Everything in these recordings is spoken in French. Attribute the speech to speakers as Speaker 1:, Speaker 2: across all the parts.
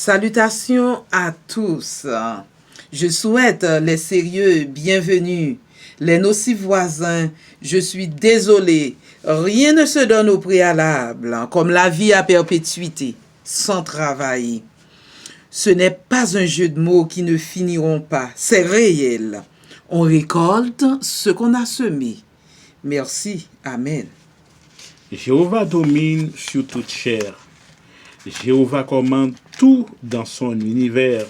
Speaker 1: Salutations à tous. Je souhaite les sérieux bienvenus, les nocifs voisins. Je suis désolé, rien ne se donne au préalable, comme la vie à perpétuité, sans travail. Ce n'est pas un jeu de mots qui ne finiront pas, c'est réel. On récolte ce qu'on a semé. Merci, Amen.
Speaker 2: Jéhovah domine sur toute chair. Jéhovah commande tout dans son univers.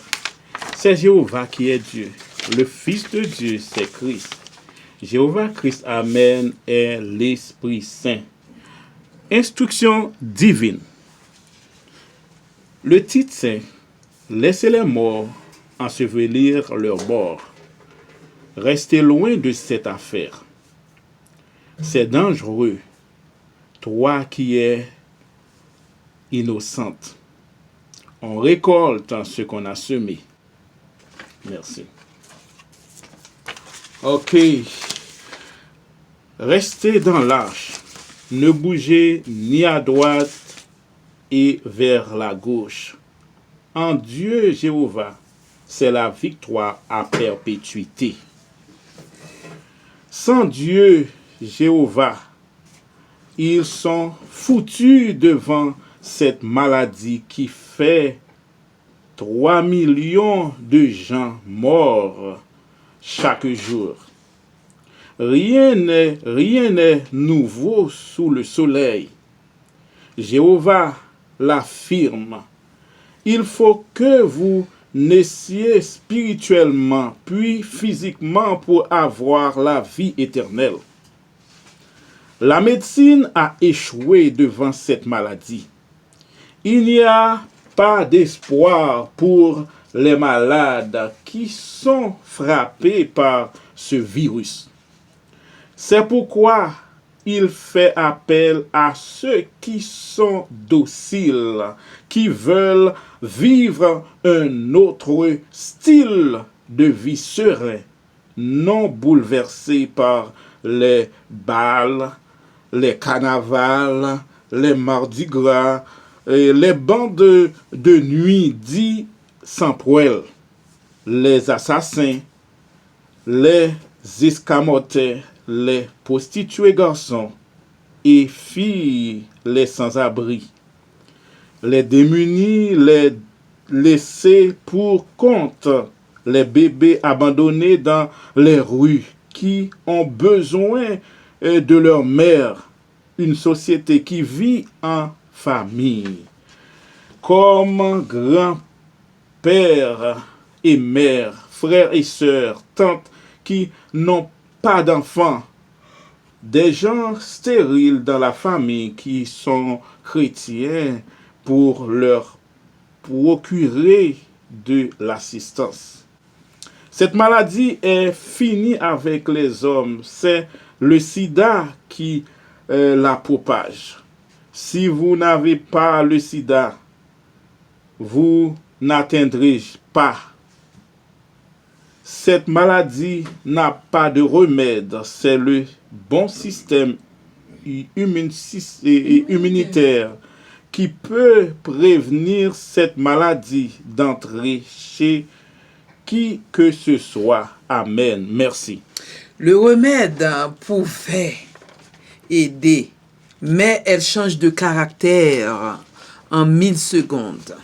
Speaker 2: C'est Jéhovah qui est Dieu. Le Fils de Dieu, c'est Christ. Jéhovah Christ, Amen, est l'Esprit Saint. Instruction divine. Le titre c'est « Laissez les morts ensevelir leurs morts ». Restez loin de cette affaire. C'est dangereux. Toi qui es innocente. On récolte ce qu'on a semé. Merci. Ok. Restez dans l'arche. Ne bougez ni à droite et vers la gauche. En Dieu Jéhovah, c'est la victoire à perpétuité. Sans Dieu Jéhovah, ils sont foutus devant cette maladie qui fait 3 millions de gens morts chaque jour. Rien n'est nouveau sous le soleil. Jéhovah l'affirme. Il faut que vous naissiez spirituellement puis physiquement pour avoir la vie éternelle. La médecine a échoué devant cette maladie. Il n'y a pas d'espoir pour les malades qui sont frappés par ce virus. C'est pourquoi il fait appel à ceux qui sont dociles, qui veulent vivre un autre style de vie serein, non bouleversé par les bals, les carnavals, les mardis gras, les bandes de nuit dits sans poêle, les assassins, les escamotés, les prostituées garçons et filles, les sans-abri, les démunis, les laissés pour compte, les bébés abandonnés dans les rues qui ont besoin de leur mère, une société qui vit en famille, comme grand-père et mère, frères et sœurs, tantes qui n'ont pas d'enfants, des gens stériles dans la famille qui sont chrétiens pour leur procurer de l'assistance. Cette maladie est finie avec les hommes. C'est le sida qui la propage. Si vous n'avez pas le sida, vous n'atteindrez pas. Cette maladie n'a pas de remède. C'est le bon système immunitaire qui peut prévenir cette maladie d'entrer chez qui que ce soit. Amen. Merci.
Speaker 1: Le remède pouvait aider, mais elle change de caractère en 1000 secondes.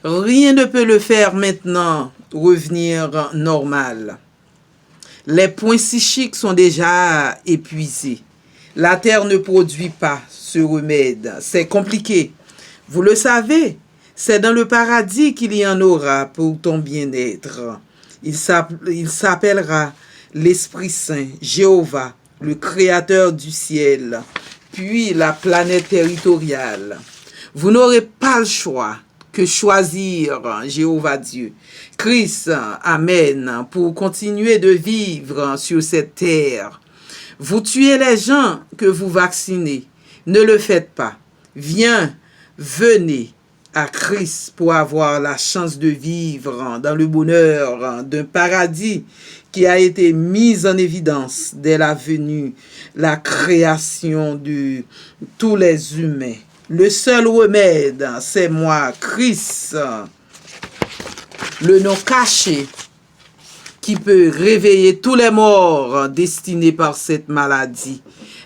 Speaker 1: Rien ne peut le faire maintenant revenir normal. Les points psychiques sont déjà épuisés. La terre ne produit pas ce remède. C'est compliqué. Vous le savez, c'est dans le paradis qu'il y en aura pour ton bien-être. Il s'appellera l'Esprit Saint, Jéhovah, le Créateur du ciel, puis la planète territoriale. Vous n'aurez pas le choix que choisir Jéhovah Dieu, Christ, Amen, pour continuer de vivre sur cette terre. Vous tuez les gens que vous vaccinez. Ne le faites pas. Venez à Christ pour avoir la chance de vivre dans le bonheur d'un paradis qui a été mis en évidence dès la venue, la création de tous les humains. Le seul remède, c'est moi, Christ. le nom caché qui peut réveiller tous les morts destinés par cette maladie.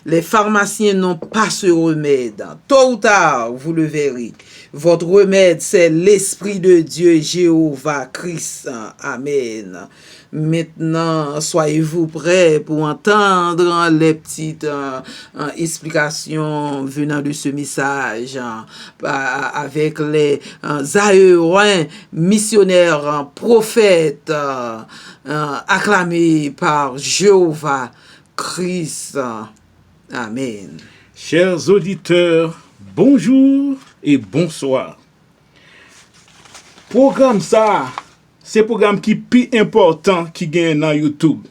Speaker 1: Les pharmaciens n'ont pas ce remède. Tôt ou tard, vous le verrez. Votre remède, c'est l'Esprit de Dieu, Jéhovah, Christ. Amen. Maintenant, soyez-vous prêts pour entendre les petites explications venant de ce message avec les aéroins missionnaires, prophètes, acclamés par Jéhovah, Christ. Amen.
Speaker 2: Chers auditeurs, bonjour et bonsoir. Programme ça, c'est programme qui plus important qui gagne dans YouTube.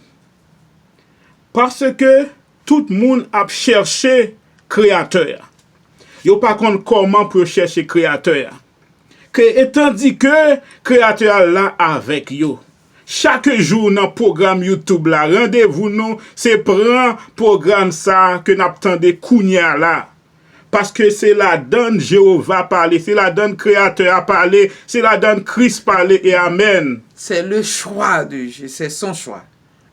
Speaker 2: Parce que tout le monde a cherché créateur. Yo pas compte comment pour chercher créateur. Et tandis que créateur là avec yo. Chaque jour dans programme YouTube là, rendez-vous nous, c'est prend programme ça que n'attendez kounya là. Parce que c'est la donne Jéhovah parler, c'est la donne créateur à parler, c'est la donne Christ parler et amen.
Speaker 1: C'est le choix de Dieu, c'est son choix.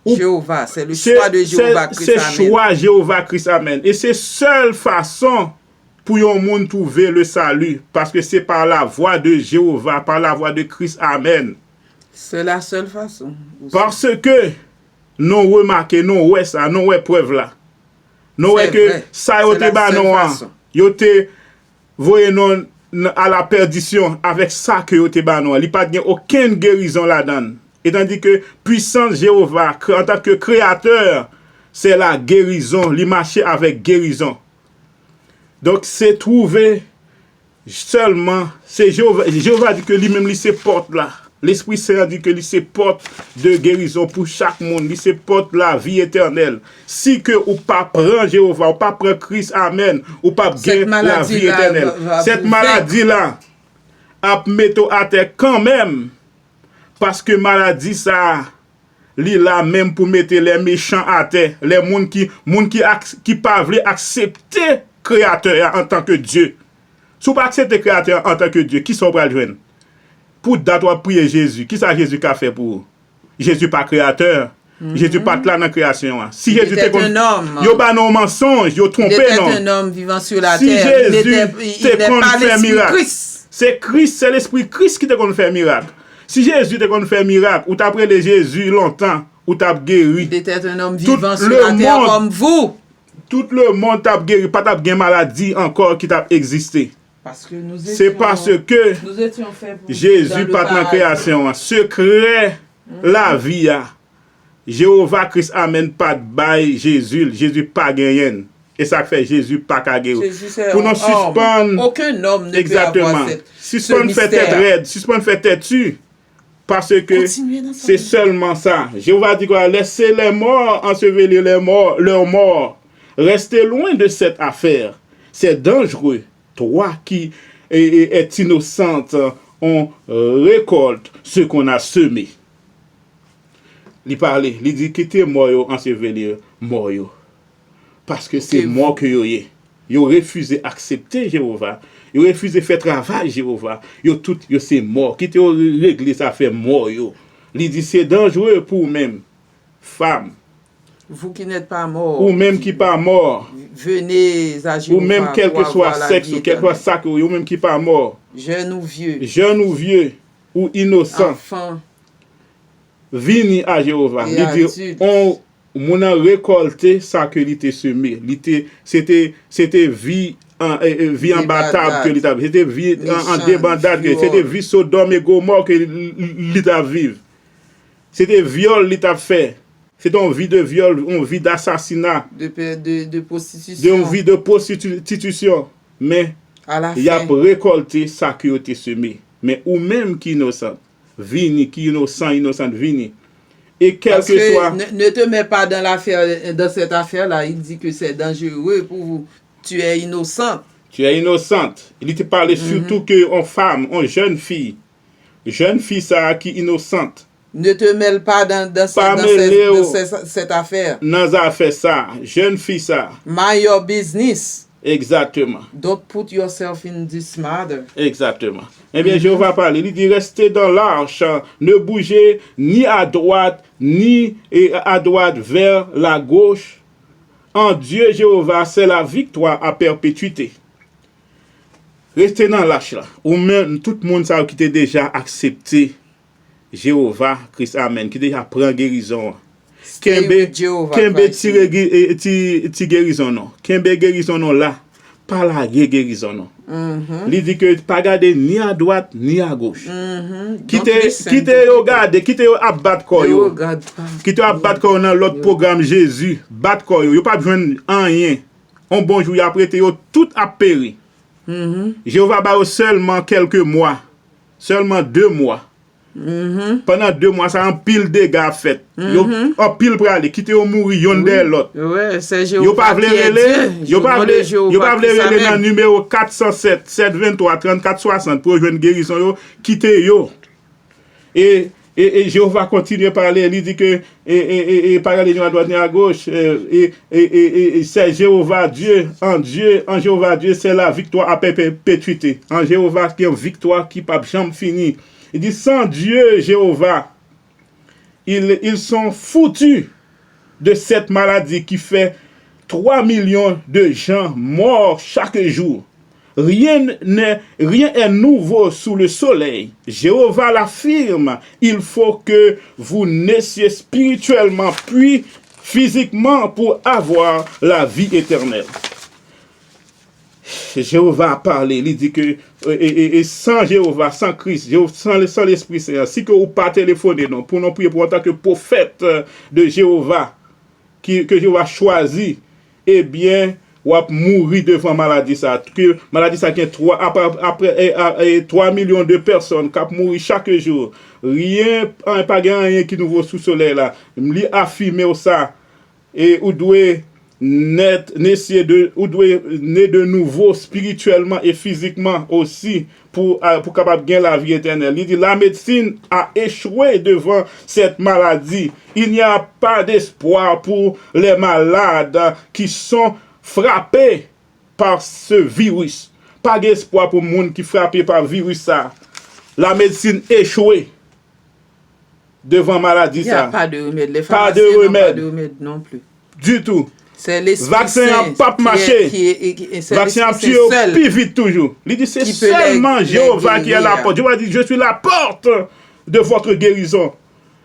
Speaker 1: Jéhovah, c'est le choix de Jéhovah Christ, amen.
Speaker 2: C'est choix Jéhovah Christ, amen. Et c'est seule façon pour yon monde trouver le salut, parce que c'est par la voix de Jéhovah, par la voix de Christ, amen.
Speaker 1: C'est la seule façon.
Speaker 2: Parce que nous remarquons, nous ouais ça, nous ouais preuve là. Nous ouais que ça yote ba non, yote voye non à la perdition avec ça que yote ba non. Il pas aucune guérison là-dedans. Et tandis que puissance Jéhovah en tant que créateur, c'est la guérison, il marche avec guérison. Donc c'est trouvé seulement, c'est Jéhovah dit que lui-même il se porte là. L'Esprit Saint dit que il se porte de guérison pour chaque monde, il se porte la vie éternelle. Si que ou pas prend Jéhovah, ou pas prend Christ, amen, ou pas gagne la vie éternelle. Cette maladie là a mettre à terre quand même, parce que maladie ça li là même pour mettre les méchants à terre, les monde qui pas veulent accepter créateur en tant que Dieu. Si vous pas accepter créateur en tant que Dieu, qui sont pour le joindre? Pour d'avoir prier Jésus, qui ça Jésus qu'a fait pour vous? Jésus pas créateur. Jésus pas là dans la création. Si
Speaker 1: il
Speaker 2: Jésus était
Speaker 1: un homme.
Speaker 2: Yo pas non mensonge, yo trompé non.
Speaker 1: Il était un homme vivant sur la
Speaker 2: si
Speaker 1: terre.
Speaker 2: Jésus
Speaker 1: il n'est pas l'esprit Christ.
Speaker 2: C'est Christ, c'est l'esprit Christ qui te qu'on faire miracle. Si Jésus te qu'on faire miracle, ou t'as prêté Jésus longtemps, ou t'as guéri.
Speaker 1: Il était un homme vivant sur la terre comme vous.
Speaker 2: Tout le monde t'a guéri, pas t'a bien maladie encore qui t'a existé.
Speaker 1: Parce que nous étions,
Speaker 2: c'est parce que
Speaker 1: nous étions faits pour
Speaker 2: Jésus pas dans la création, secret la vie. Jéhovah Christ amène pas de bail Jésus, Jésus pas gagné. Et ça fait Jésus pas qu'à guérir. Pour nous suspendre,
Speaker 1: aucun homme ne
Speaker 2: exactement,
Speaker 1: peut avoir
Speaker 2: suspendre fait tête raide, suspendre fait tête tu. Parce que c'est seulement ça. Jéhovah dit quoi? Laissez les morts ensevelir leurs morts. Restez loin de cette affaire. C'est dangereux. Toi qui es innocente, on récolte ce qu'on a semé. Il parle, il dit quittez mort ensevelir mort. Parce que c'est mort que yo est. Yo refusé accepter Jéhovah. Yo refusé faire travail Jéhovah. Yo tout yo c'est mort. Quittez régler ça fait mort yo. Il dit c'est dangereux pour même femme.
Speaker 1: Vous qui n'êtes pas mort.
Speaker 2: Ou même qui pas mort.
Speaker 1: Venez à Jéhovah.
Speaker 2: Ou même quel que soit sexe, ou quel que soit sacre, ou même qui pas mort.
Speaker 1: Jeune ou vieux.
Speaker 2: Jeune ou vieux, ou innocent.
Speaker 1: Enfant.
Speaker 2: Vini à Jéhovah. Il dit, on a récolté ça que l'ité semé. C'était vie en bataille que l'ité avait. C'était vie en débandade. C'était vie Sodome et Gomorrhe que l'ité vive. C'était viol l'ité fait. C'est une vie de viol, une vie d'assassinat.
Speaker 1: De prostitution.
Speaker 2: Une vie de prostitution. Mais il a récolté ça qui a été semé. Mais ou même qui innocent, vini, qui innocent, vini. Et quel que soit.
Speaker 1: Ne te mets pas dans cette affaire-là. Il dit que c'est dangereux pour vous. Tu es innocente.
Speaker 2: Tu es innocente. Il te parlait surtout qu'une femme, une jeune fille ça qui est innocente.
Speaker 1: Ne te mêle pas dans cette affaire.
Speaker 2: Dans affaire ça, jeune fille ça.
Speaker 1: Mind your business.
Speaker 2: Exactement.
Speaker 1: Don't put yourself in this matter.
Speaker 2: Exactement. Eh bien, Jéhovah parle. Il dit, restez dans l'arche, ne bougez ni à droite, ni à droite vers la gauche. En Dieu, Jéhovah, c'est la victoire à perpétuité. Restez dans l'arche là. Ou même tout le monde qui a déjà accepté Jéhovah, Christ, Amen, qui déjà prend guérison. Kembe ti guérison non. Kembe guérison non là. Pas la guérison non. Il dit que pas garder ni à droite ni à gauche. Quitte regarder, quitte abattre corps yo. Quitte abattre corps dans l'autre programme Jésus, battre corps yo pas besoin rien. On bonjour y a prêté yo tout a péri. Jéhovah ba seulement quelques mois. Seulement 2 mois. Pendant 2 mois, ça en pile dégâts fait. En pile pour aller, quitter au mourir, yon de l'autre.
Speaker 1: Ouais, c'est Jéhovah.
Speaker 2: Yo pas vle relé, yo pas vle relé dans numéro 407 723 34 60 pour joindre guérison yo, quitter yo. Et Jéhovah continue à parler, il dit que et parler ni à droite ni à gauche et c'est Jéhovah Dieu, en Jéhovah Dieu, c'est la victoire à perpétuité. En Jéhovah qui est une victoire qui pas jamais fini. Il dit, sans Dieu, Jéhovah, ils sont foutus de cette maladie qui fait 3 millions de gens morts chaque jour. Rien n'est nouveau sous le soleil. Jéhovah l'affirme, il faut que vous naissiez spirituellement puis physiquement pour avoir la vie éternelle. Jéhovah a parlé, il dit que et sans Jéhovah, sans Christ, sans l'Esprit Saint, si que vous pas téléphoner non, pour nous prier pour en tant que prophète de Jéhovah, que Jéhovah choisi, eh bien, ou a mourir devant maladie ça. Que maladie ça qui est 3 millions de personnes qui mourent chaque jour. Rien, pas rien qui nous voit sous soleil là. M'li affirmer ça et ou doit naître de nouveau spirituellement et physiquement aussi pour capable gagner la vie éternelle. Il dit la médecine a échoué devant cette maladie. Il n'y a pas d'espoir pour les malades qui sont frappés par ce virus. Pas d'espoir pour les gens qui sont frappés par le virus ça. La médecine échouée devant maladie ça.
Speaker 1: Il n'y a pas de remède. Les
Speaker 2: pas de remède.
Speaker 1: Pas de remède non plus.
Speaker 2: Du tout.
Speaker 1: C'est l'Esprit
Speaker 2: vaccin n'a pas marché. Vaccin a tué plus vite toujours. Il dit c'est seulement Jéhovah qui est la porte. Jéhovah dit je suis la porte de votre guérison.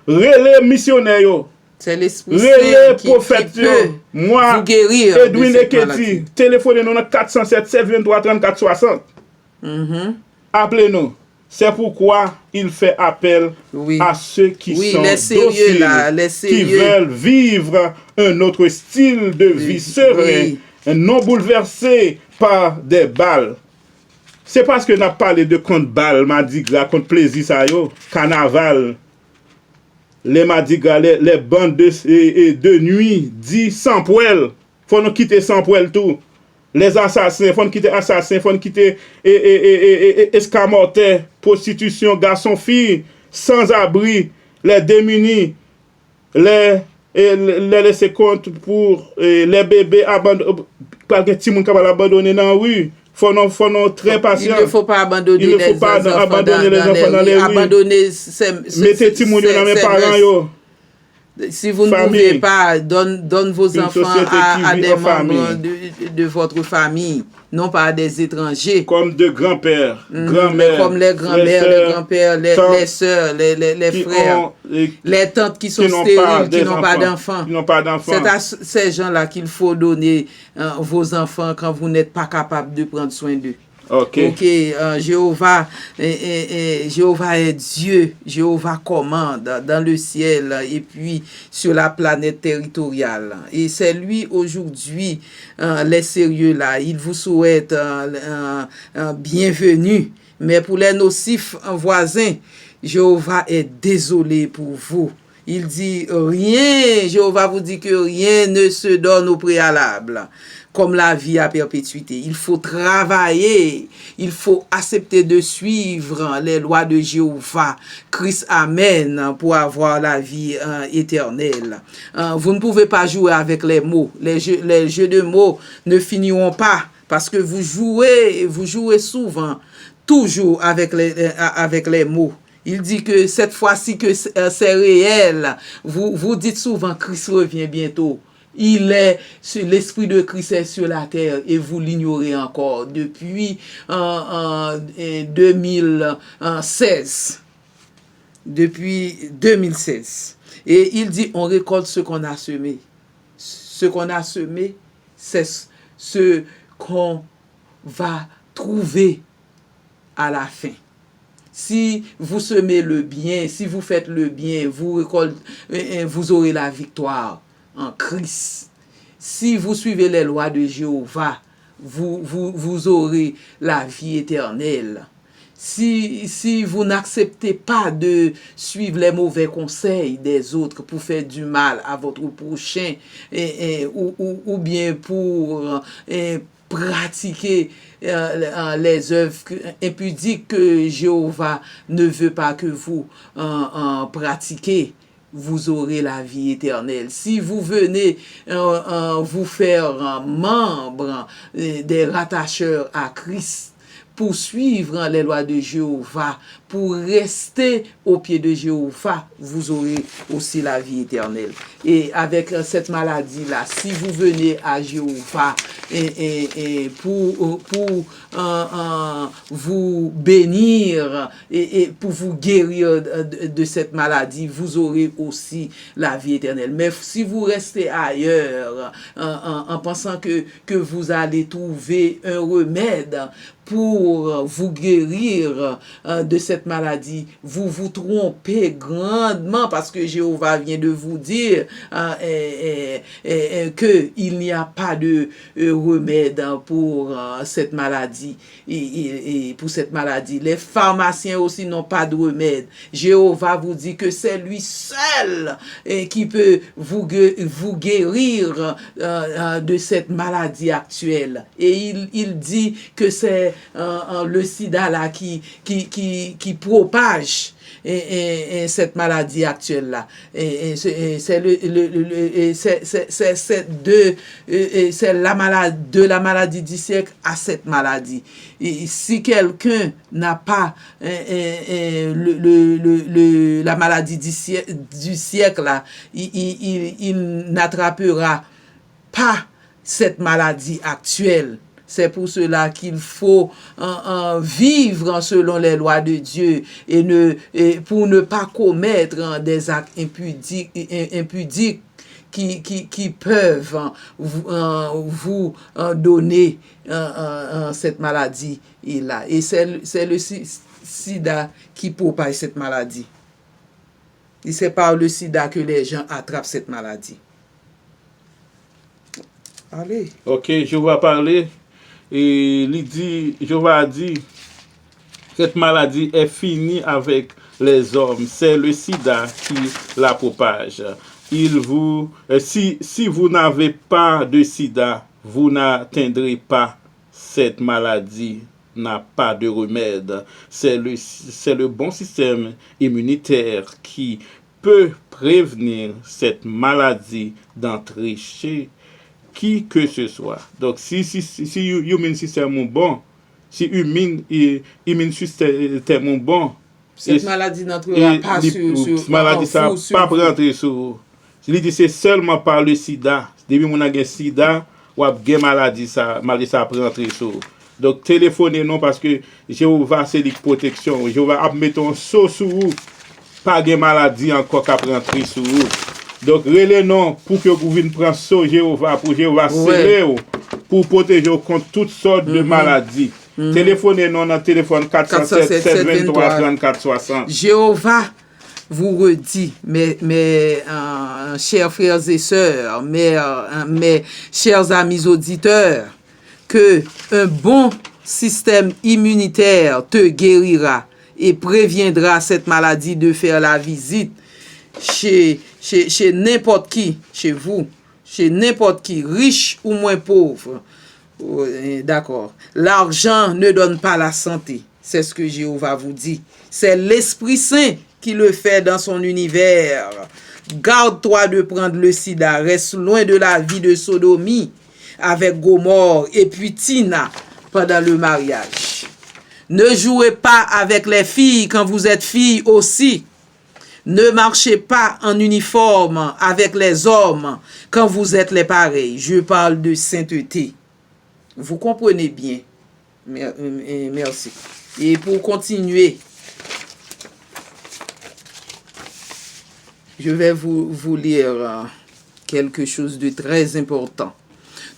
Speaker 2: Relais missionnaires.
Speaker 1: C'est l'Esprit Saint qui peut
Speaker 2: moi,
Speaker 1: vous guérir.
Speaker 2: Edwin Eketi, téléphonez-nous 407 723 34 60. Appelez-nous. C'est pourquoi il fait appel à ceux qui sont dociles, qui veulent vivre un autre style de vie serein, non bouleversé par des balles. C'est parce que nous avons parlé de contre balles, Madigra, contre plaisir, ça yo, carnaval, les Madigra, les bandes de nuit, dit sans poêle. Faut nous quitter sans poêle tout. Les assassins, faut nous quitter assassins, faut nous quitter escamotés, prostitution, garçons, filles, sans abri, les démunis, les laisser compte pour les bébés abandonnés, pas que tout le monde capable abandonner dans la rue. Faut nous très patients.
Speaker 1: Il ne faut pas abandonner les enfants dans les rues. Abandonner
Speaker 2: mettez tout le monde dans mes parents yo.
Speaker 1: Si vous ne pouvez pas, donne vos enfants à des membres de votre famille, non pas à des étrangers.
Speaker 2: Comme de grands-pères, grands-mères.
Speaker 1: Comme les grands-mères, les grands-pères, les sœurs, les frères, les tantes qui sont stériles, qui n'ont pas d'enfants. C'est à ces gens-là qu'il faut donner vos enfants quand vous n'êtes pas capable de prendre soin d'eux.
Speaker 2: Ok,
Speaker 1: Jéhovah est Dieu. Jéhovah commande dans le ciel et puis sur la planète territoriale. Et c'est lui aujourd'hui, les sérieux là. Il vous souhaite bienvenue. Mais pour les nocifs voisins, Jéhovah est désolé pour vous. Il dit rien, Jéhovah vous dit que rien ne se donne au préalable. Comme la vie à perpétuité. Il faut travailler, il faut accepter de suivre les lois de Jéhovah, Christ, Amen, pour avoir la vie éternelle. Vous ne pouvez pas jouer avec les mots. Les jeux de mots ne finiront pas Parce que vous jouez souvent, toujours avec les mots. Il dit que cette fois-ci que c'est réel, vous dites souvent Christ revient bientôt. L'esprit de Christ est sur la terre et vous l'ignorez encore depuis 2016. Depuis 2016. Et il dit, on récolte ce qu'on a semé. Ce qu'on a semé, c'est ce qu'on va trouver à la fin. Si vous semez le bien, si vous faites le bien, vous aurez la victoire en Christ. Si vous suivez les lois de Jéhovah, vous aurez la vie éternelle. Si vous n'acceptez pas de suivre les mauvais conseils des autres pour faire du mal à votre prochain ou bien pour pratiquer les œuvres impudiques que Jéhovah ne veut pas que vous pratiquiez, vous aurez la vie éternelle. Si vous venez vous faire membre des rattacheurs à Christ, pour suivre les lois de Jéhovah, pour rester au pied de Jéhovah, vous aurez aussi la vie éternelle. Et avec cette maladie-là, si vous venez à Jéhovah pour vous bénir et pour vous guérir de cette maladie, vous aurez aussi la vie éternelle. Mais si vous restez ailleurs en pensant que vous allez trouver un remède pour vous guérir de cette maladie, vous vous trompez grandement parce que Jéhovah vient de vous dire qu'il n'y a pas de remède pour cette maladie. Et pour cette maladie, les pharmaciens aussi n'ont pas de remède. Jéhovah vous dit que c'est lui seul qui peut vous guérir de cette maladie actuelle. Et il dit que c'est le sida là qui propage cette maladie actuelle là. C'est la maladie de la maladie du siècle à cette maladie. Et si quelqu'un n'a pas la maladie du siècle là, il n'attrapera pas cette maladie actuelle. C'est pour cela qu'il faut vivre selon les lois de Dieu et pour ne pas commettre des actes impudiques qui peuvent vous donner cette maladie. Et c'est le sida qui propage cette maladie. Et c'est par le sida que les gens attrapent cette maladie. Allez.
Speaker 2: Ok, je vais parler. Et Jéhovah a dit, cette maladie est finie avec les hommes. C'est le sida qui la propage. Si vous n'avez pas de sida, vous n'atteindrez pas cette maladie. N'a pas de remède. C'est le bon système immunitaire qui peut prévenir cette maladie d'entrer chez qui que ce soit. Donc, si immune système est bon, si immune système est bon,
Speaker 1: cette maladie n'entrera pas sur
Speaker 2: maladie ça pas rentrer sur. Il dit c'est seulement par le sida. Depuis mon a sida, ou a maladie ça rentrer sur. Donc, téléphonez non parce que Jéhovah c'est la protection. Jéhovah a mettre un saut sur vous. Pas de maladie encore qui rentrer sur vous. Donc, relais non pour que vous veniez prendre ça Jéhovah, pour Jéhovah sceller pour protéger contre toutes sortes de maladies. Téléphonez non dans téléphone 407 723 34 60.
Speaker 1: Jéhovah vous redit, mes chers frères et sœurs, mes chers amis auditeurs, que un bon système immunitaire te guérira et préviendra cette maladie de faire la visite chez n'importe qui, chez vous, chez n'importe qui, riche ou moins pauvre. D'accord. L'argent ne donne pas la santé. C'est ce que Jéhovah vous dit. C'est l'Esprit Saint qui le fait dans son univers. Garde-toi de prendre le sida. Reste loin de la vie de sodomie. avec Gomorrhe et puis Tina pendant le mariage. Ne jouez pas avec les filles quand vous êtes filles aussi. Ne marchez pas en uniforme avec les hommes quand vous êtes les pareils. Je parle de sainteté. Vous comprenez bien. Merci. Et pour continuer, je vais vous lire quelque chose de très important.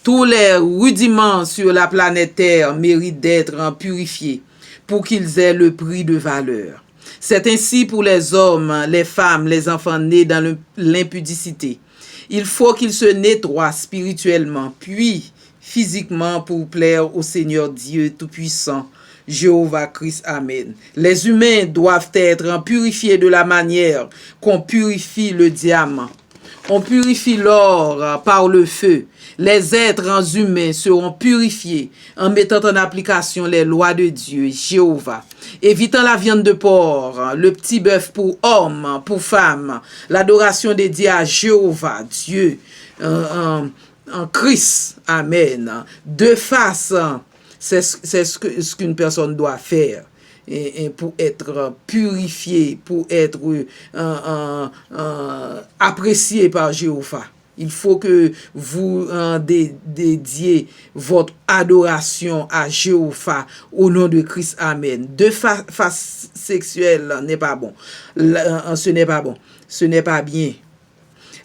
Speaker 1: Tous les rudiments sur la planète Terre méritent d'être purifiés pour qu'ils aient le prix de valeur. C'est ainsi pour les hommes, les femmes, les enfants nés dans l'impudicité. Il faut qu'ils se nettoient spirituellement, puis physiquement pour plaire au Seigneur Dieu Tout-Puissant, Jéhovah Christ. Amen. Les humains doivent être purifiés de la manière qu'on purifie le diamant. On purifie l'or par le feu. Les êtres humains seront purifiés en mettant en application les lois de Dieu, Jéhovah. Évitant la viande de porc, le petit bœuf pour hommes, pour femmes, l'adoration dédiée à Jéhovah, Dieu, en Christ. Amen. De face, c'est ce qu'une personne doit faire. Et pour être purifié, pour être apprécié par Jéhovah. Il faut que vous dédiez votre adoration à Jéhovah au nom de Christ. Amen. De face sexuelle n'est pas bon. Ce n'est pas bon. Ce n'est pas bien.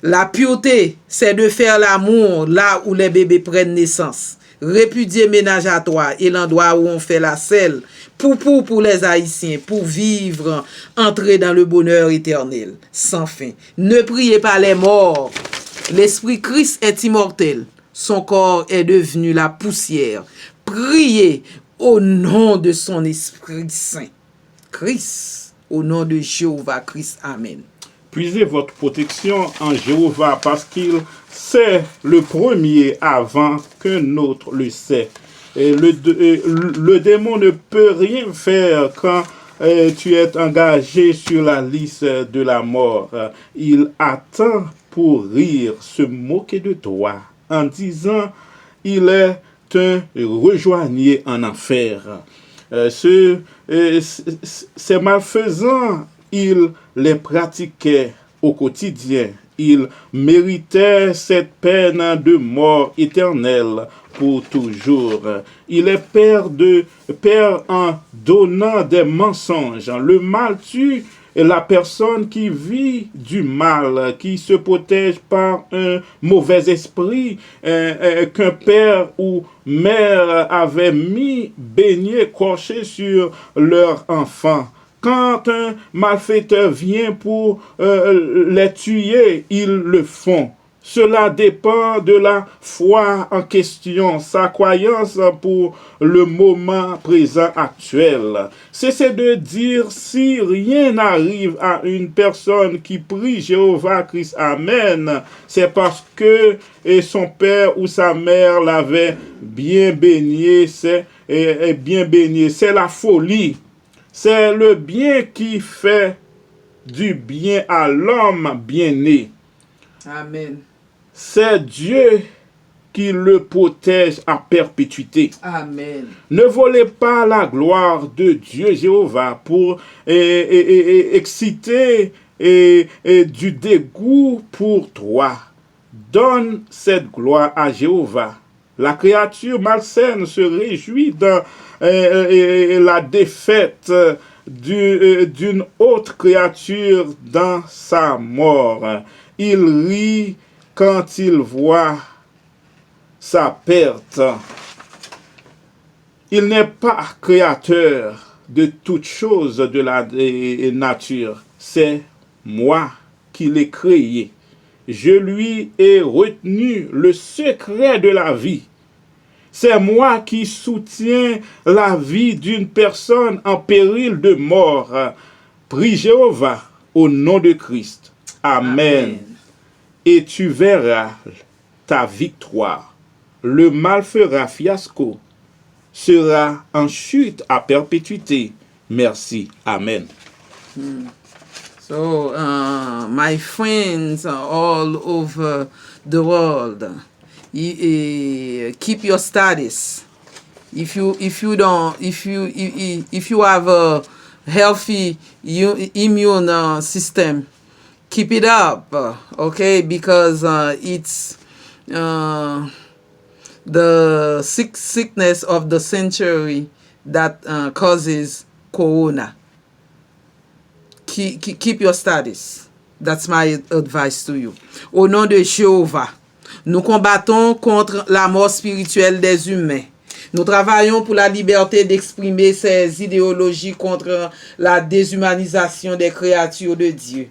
Speaker 1: La pureté, c'est de faire l'amour là où les bébés prennent naissance. Répudier ménage à toi et l'endroit où on fait la selle pour les Haïtiens, pour vivre, entrer dans le bonheur éternel, sans fin. Ne priez pas les morts. L'Esprit Christ est immortel. Son corps est devenu la poussière. Priez au nom de son Esprit Saint. Christ, au nom de Jéhovah Christ. Amen.
Speaker 2: Puisez votre protection en Jéhovah parce qu'il sait le premier avant qu'un autre le sait. Et le démon ne peut rien faire quand tu es engagé sur la liste de la mort. Il attend pour rire, se moquer de toi en disant il est un rejoigné en enfer. Ces malfaisants, il les pratiquait au quotidien. Il méritait cette peine de mort éternelle pour toujours. Il est père en donnant des mensonges. Le mal tue la personne qui vit du mal, qui se protège par un mauvais esprit qu'un père ou mère avait mis baigné, coché sur leur enfant. Quand un malfaiteur vient pour les tuer, ils le font. Cela dépend de la foi en question, sa croyance pour le moment présent actuel. Cessez de dire si rien n'arrive à une personne qui prie Jéhovah Christ, Amen, c'est parce que son père ou sa mère l'avait bien baigné, c'est la folie. C'est le bien qui fait du bien à l'homme bien-né.
Speaker 1: Amen.
Speaker 2: C'est Dieu qui le protège à perpétuité.
Speaker 1: Amen.
Speaker 2: Ne volez pas la gloire de Dieu Jéhovah pour exciter du dégoût pour toi. Donne cette gloire à Jéhovah. La créature malsaine se réjouit dans la défaite d'une autre créature dans sa mort. Il rit quand il voit sa perte. Il n'est pas créateur de toutes choses de la nature. C'est moi qui l'ai créé. Je lui ai retenu le secret de la vie. C'est moi qui soutiens la vie d'une personne en péril de mort. Prie Jéhovah au nom de Christ. Amen. Et tu verras ta victoire. Le mal fera fiasco, sera en chute à perpétuité. Merci. Amen.
Speaker 1: So, my friends are all over the world. Keep your status. If you have a healthy immune system, keep it up, okay? Because it's the sickness of the century that causes corona. Keep your status. That's my advice to you. Au nom de Jéhovah, nous combattons contre la mort spirituelle des humains. Nous travaillons pour la liberté d'exprimer ces idéologies contre la déshumanisation des créatures de Dieu.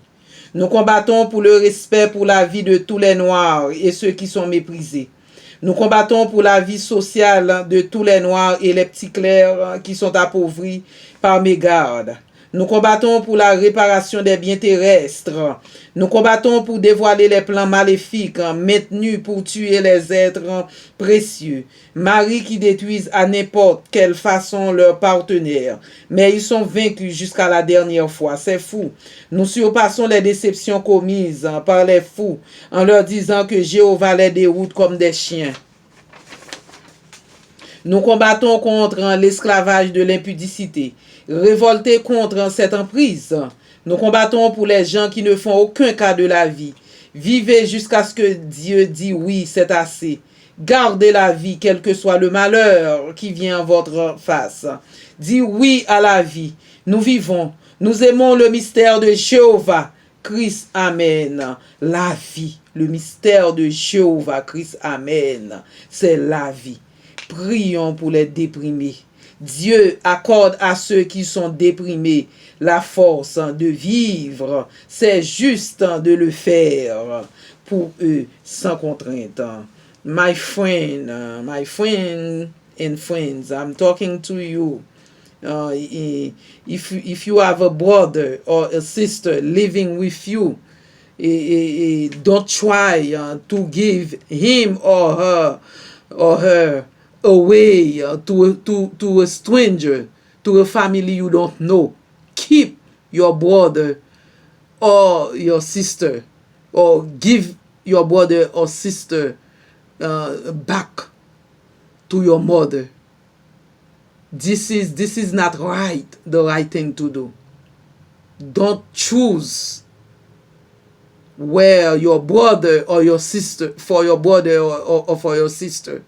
Speaker 1: Nous combattons pour le respect pour la vie de tous les Noirs et ceux qui sont méprisés. Nous combattons pour la vie sociale de tous les Noirs et les petits clercs qui sont appauvris par mégarde. Nous combattons pour la réparation des biens terrestres. Nous combattons pour dévoiler les plans maléfiques maintenus pour tuer les êtres précieux. Maris qui détruisent à n'importe quelle façon leurs partenaires. Mais ils sont vaincus jusqu'à la dernière fois. C'est fou. Nous surpassons les déceptions commises par les fous en leur disant que Jéhovah les déroute comme des chiens. Nous combattons contre l'esclavage de l'impudicité. Révoltés contre cette emprise. Nous combattons pour les gens qui ne font aucun cas de la vie. Vivez jusqu'à ce que Dieu dit oui, c'est assez. Gardez la vie, quel que soit le malheur qui vient en votre face. Dis oui à la vie. Nous vivons. Nous aimons le mystère de Jéhovah. Christ, Amen. La vie. Le mystère de Jéhovah. Christ, Amen. C'est la vie. Prions pour les déprimés. Dieu accorde à ceux qui sont déprimés la force de vivre. C'est juste de le faire pour eux sans contrainte. My friend and friends, I'm talking to you. If you have a brother or a sister living with you, don't try to give him or her away to a stranger, to a family you don't know. Keep your brother or your sister, or give your brother or sister back to your mother. This is not right, the right thing to do. Don't choose where your brother or your sister, for your brother or for your sister.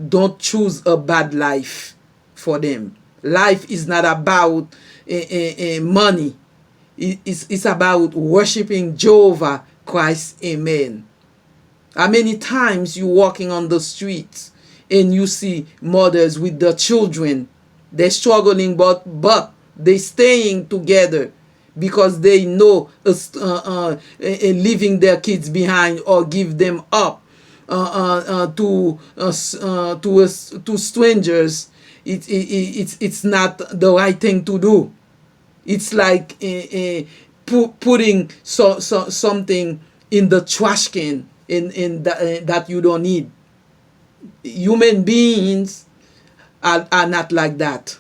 Speaker 1: Don't choose a bad life for them. Life is not about money. It's about worshiping Jehovah Christ. Amen. How many times you walking on the streets and you see mothers with the children? They're struggling, but they staying together because they know leaving their kids behind or give them up to strangers. It's not the right thing to do. It's like putting something in the trash can in that you don't need. Human beings are not like that.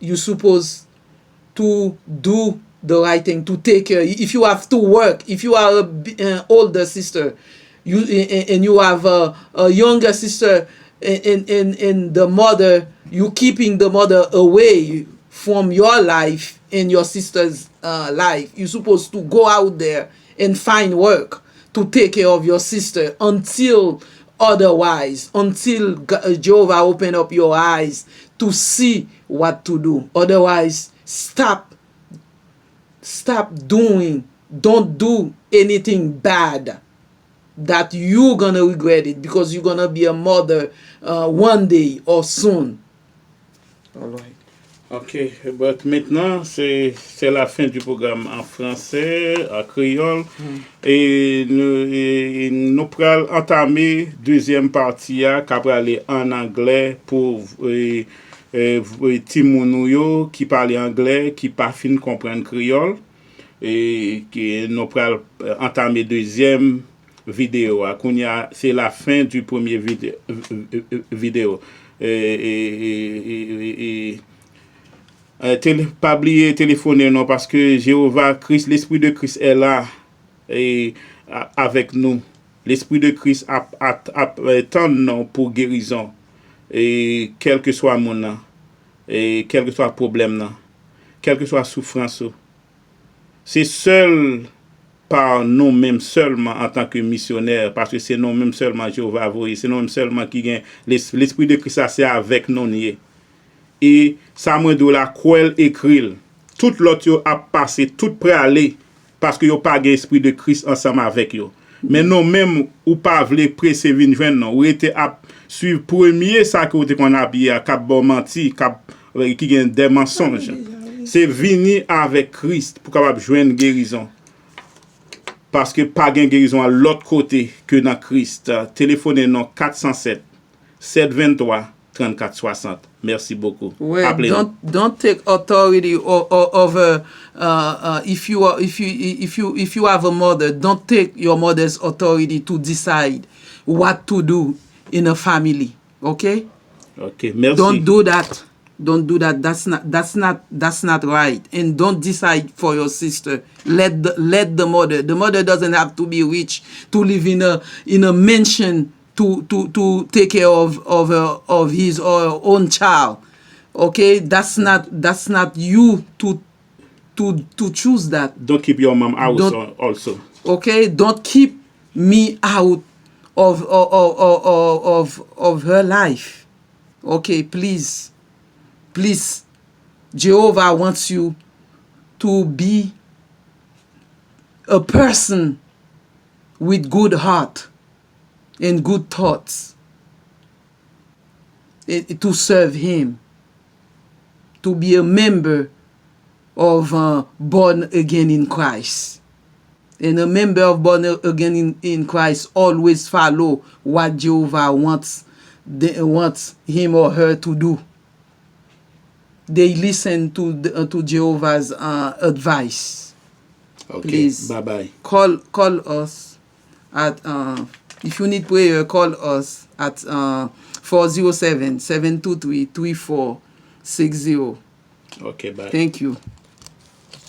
Speaker 1: You're supposed to do the right thing, to take care. If you have to work, if you are an older sister, and you have a younger sister, and the mother, you keeping the mother away from your life and your sister's life. You're supposed to go out there and find work to take care of your sister until Jehovah open up your eyes to see what to do. Otherwise, stop doing. Don't do anything bad that you're gonna regret it, because you're gonna be a mother one day or soon.
Speaker 2: All right. Ok, but maintenant, c'est la fin du programme en français, en créole. Et nous pourrons entamer deuxième partie, qui va aller en anglais pour Timounouyo qui parle anglais, qui pas fin comprendre créole. Et nous pourrons entamer deuxième vidéo. C'est la fin du premier vidéo. Pas oublier téléphoner non, parce que Jéhovah Christ, l'esprit de Christ est là et avec nous. L'Esprit de Christ attend non pour guérison. Et quel que soit mon nom, et quel que soit le problème, non, quelle que soit la souffrance, c'est seul par nous-mêmes seulement en tant que missionnaires, parce que c'est nous-mêmes seulement Jéhovah a voyé, c'est nous-mêmes seulement qui gagne l'Esprit de Christ, c'est avec nous. Et ça me dit la quoi écrit, tout l'autre a passé, tout prêt à aller, parce que yo pas l'Esprit de Christ ensemble avec yo. Mais nous-mêmes, ou pas voulez préserver nous, ou était à suivre premier ça que qu'on a bien, cap bon menti, cap qui gagne des mensonges. C'est venir avec Christ pour capable joindre guérison. Parce que pas de guérison à l'autre côté que dans Christ. Téléphonez-nous 407 723 34 60. Merci beaucoup.
Speaker 1: Well, don't take authority over if you have a mother, don't take your mother's authority to decide what to do in a family. Okay?
Speaker 2: Okay, merci.
Speaker 1: Don't do that. Don't do that. That's not right. And don't decide for your sister. Let the mother. The mother doesn't have to be rich to live in a mansion to take care of his or her own child. Okay? That's not you to choose that.
Speaker 2: Don't keep your mom out also.
Speaker 1: Okay? Don't keep me out of her life. Okay, please. Please, Jehovah wants you to be a person with good heart and good thoughts, to serve Him, to be a member of born again in Christ. And a member of born again in Christ always follow what Jehovah wants him or her to do. They listen to Jehovah's advice.
Speaker 2: Okay.
Speaker 1: Please,
Speaker 2: bye.
Speaker 1: Call us at if you need prayer, call us at 407-723-3460.
Speaker 2: Okay, bye.
Speaker 1: Thank you.